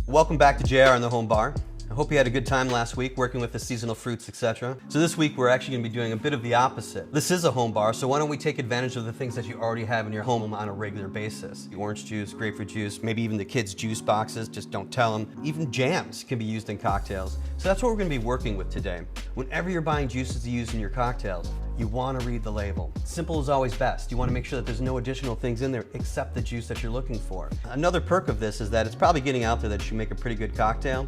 Welcome back to JR in the Home Bar. I hope you had a good time last week working with the seasonal fruits, etc. So this week we're actually going to be doing a bit of the opposite. This is a home bar, so why don't we take advantage of the things that you already have in your home on a regular basis. The orange juice, grapefruit juice, maybe even the kids' juice boxes, just don't tell them. Even jams can be used in cocktails. So that's what we're going to be working with today. Whenever you're buying juices to use in your cocktails, you want to read the label. Simple is always best. You want to make sure that there's no additional things in there except the juice that you're looking for. Another perk of this is that it's probably getting out there that you make a pretty good cocktail.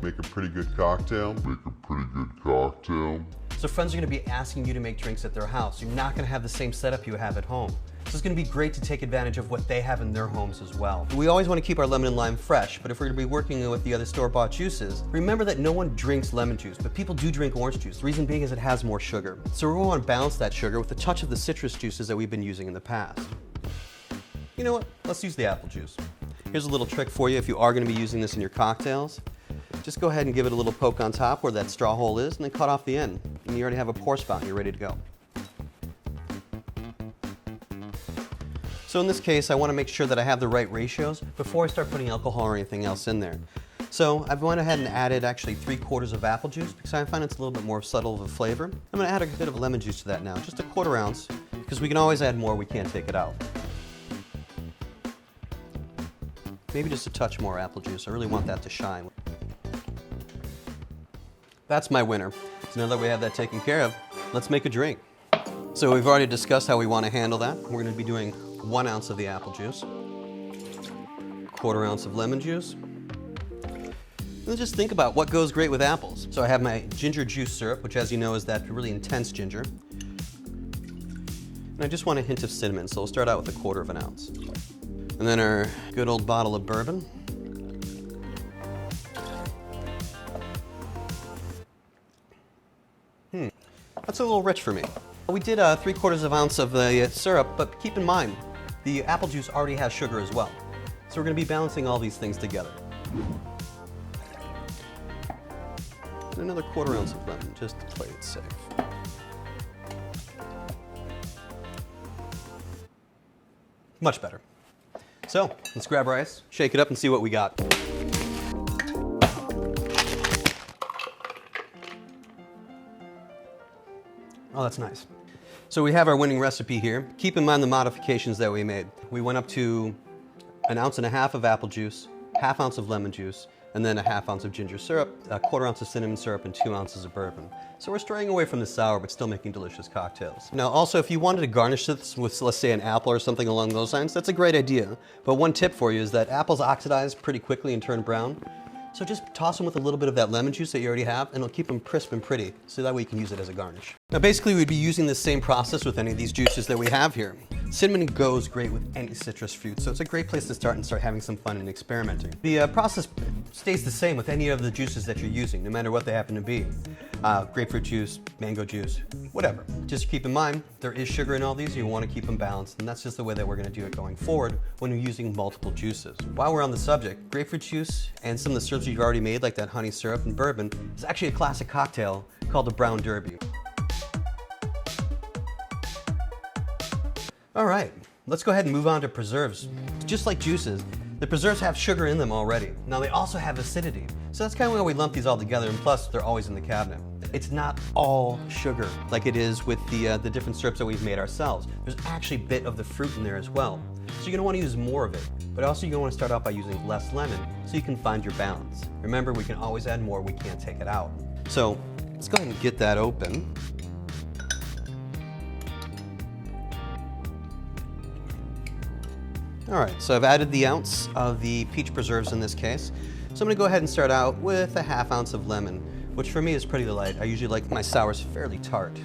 So friends are going to be asking you to make drinks at their house. You're not going to have the same setup you have at home. So it's going to be great to take advantage of what they have in their homes as well. We always want to keep our lemon and lime fresh, but if we're going to be working with the other store-bought juices, remember that no one drinks lemon juice, but people do drink orange juice. The reason being is it has more sugar. So we want to balance that sugar with a touch of the citrus juices that we've been using in the past. You know what? Let's use the apple juice. Here's a little trick for you if you are going to be using this in your cocktails. Just go ahead and give it a little poke on top where that straw hole is, and then cut off the end. And you already have a pour spout and you're ready to go. So in this case, I want to make sure that I have the right ratios before I start putting alcohol or anything else in there. So I've went ahead and added actually 3/4 of apple juice because I find it's a little bit more subtle of a flavor. I'm going to add a bit of lemon juice to that now, just a 1/4 ounce, because we can always add more, we can't take it out. Maybe just a touch more apple juice. I really want that to shine. That's my winner. So now that we have that taken care of, let's make a drink. So we've already discussed how we want to handle that. We're going to be doing 1 ounce of the apple juice, 1/4 ounce of lemon juice. And just think about what goes great with apples. So I have my ginger juice syrup, which as you know is that really intense ginger. And I just want a hint of cinnamon, so we'll start out with 1/4 ounce. And then our good old bottle of bourbon. That's a little rich for me. We did 3/4 ounce of the syrup, but keep in mind, the apple juice already has sugar as well. So we're going to be balancing all these things together. And another 1/4 ounce of lemon, just to play it safe. Much better. So let's grab our ice, shake it up, and see what we got. Oh, that's nice. So we have our winning recipe here. Keep in mind the modifications that we made. We went up to 1.5 ounces of apple juice, 1/2 ounce of lemon juice, and then 1/2 ounce of ginger syrup, 1/4 ounce of cinnamon syrup, and 2 ounces of bourbon. So we're straying away from the sour, but still making delicious cocktails. Now also, if you wanted to garnish this with, let's say, an apple or something along those lines, that's a great idea. But one tip for you is that apples oxidize pretty quickly and turn brown. So just toss them with a little bit of that lemon juice that you already have, and it'll keep them crisp and pretty, so that way you can use it as a garnish. Now basically we'd be using the same process with any of these juices that we have here. Cinnamon goes great with any citrus fruit, so it's a great place to start having some fun and experimenting. The process stays the same with any of the juices that you're using, no matter what they happen to be. Grapefruit juice, mango juice, whatever. Just keep in mind, there is sugar in all these, you want to keep them balanced, and that's just the way that we're going to do it going forward when you're using multiple juices. While we're on the subject, grapefruit juice and some of the syrups you've already made, like that honey syrup and bourbon, is actually a classic cocktail called the Brown Derby. All right, let's go ahead and move on to preserves. Just like juices, the preserves have sugar in them already. Now they also have acidity. So that's kind of why we lump these all together, and plus they're always in the cabinet. It's not all sugar like it is with the different syrups that we've made ourselves. There's actually a bit of the fruit in there as well. So you're gonna wanna use more of it, but also you're gonna wanna start out by using less lemon so you can find your balance. Remember, we can always add more, we can't take it out. So let's go ahead and get that open. All right, so I've added the ounce of the peach preserves in this case. So I'm gonna go ahead and start out with 1/2 ounce of lemon, which for me is pretty light. I usually like my sours fairly tart.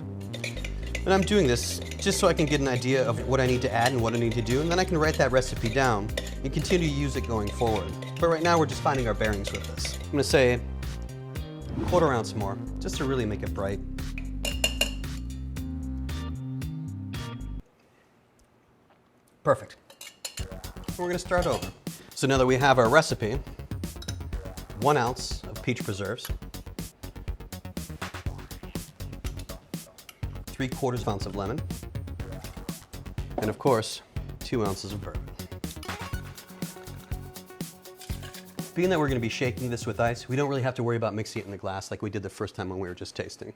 And I'm doing this just so I can get an idea of what I need to add and what I need to do, and then I can write that recipe down and continue to use it going forward. But right now we're just finding our bearings with this. I'm gonna say 1/4 ounce more, just to really make it bright. Perfect. We're gonna start over. So now that we have our recipe, 1 ounce of peach preserves, 3/4 ounce of lemon, and of course, 2 ounces of bourbon. Being that we're going to be shaking this with ice, we don't really have to worry about mixing it in the glass like we did the first time when we were just tasting.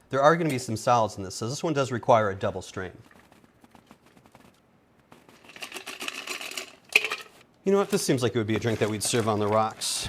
There are going to be some solids in this, so this one does require a double strain. You know what? This seems like it would be a drink that we'd serve on the rocks.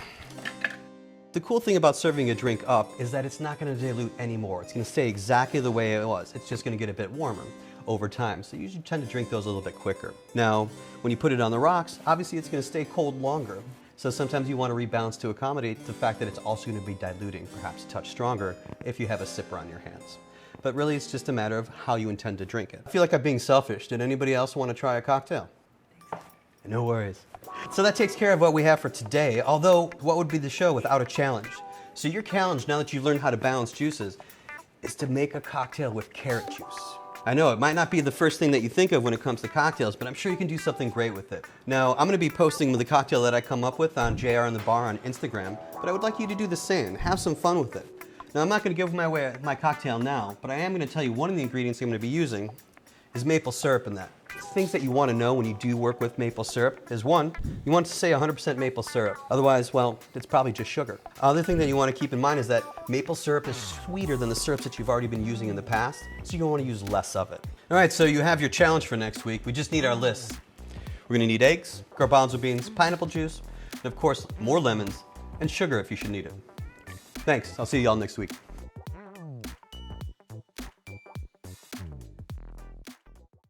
The cool thing about serving a drink up is that it's not going to dilute anymore. It's going to stay exactly the way it was. It's just going to get a bit warmer over time. So you usually tend to drink those a little bit quicker. Now, when you put it on the rocks, obviously it's going to stay cold longer. So sometimes you want to rebalance to accommodate the fact that it's also going to be diluting, perhaps a touch stronger, if you have a sipper on your hands. But really, it's just a matter of how you intend to drink it. I feel like I'm being selfish. Did anybody else want to try a cocktail? No worries. So that takes care of what we have for today, although what would be the show without a challenge? So your challenge, now that you've learned how to balance juices, is to make a cocktail with carrot juice. I know it might not be the first thing that you think of when it comes to cocktails, but I'm sure you can do something great with it. Now, I'm going to be posting the cocktail that I come up with on JR in the Bar on Instagram, but I would like you to do the same. Have some fun with it. Now, I'm not going to give away my cocktail now, but I am going to tell you one of the ingredients I'm going to be using is maple syrup in that. Things that you want to know when you do work with maple syrup is one, you want to say 100% maple syrup. Otherwise, well, it's probably just sugar. Other thing that you want to keep in mind is that maple syrup is sweeter than the syrups that you've already been using in the past, so you want to use less of it. All right, so you have your challenge for next week. We just need our list. We're going to need eggs, garbanzo beans, pineapple juice, and of course, more lemons, and sugar if you should need it. Thanks. I'll see you all next week.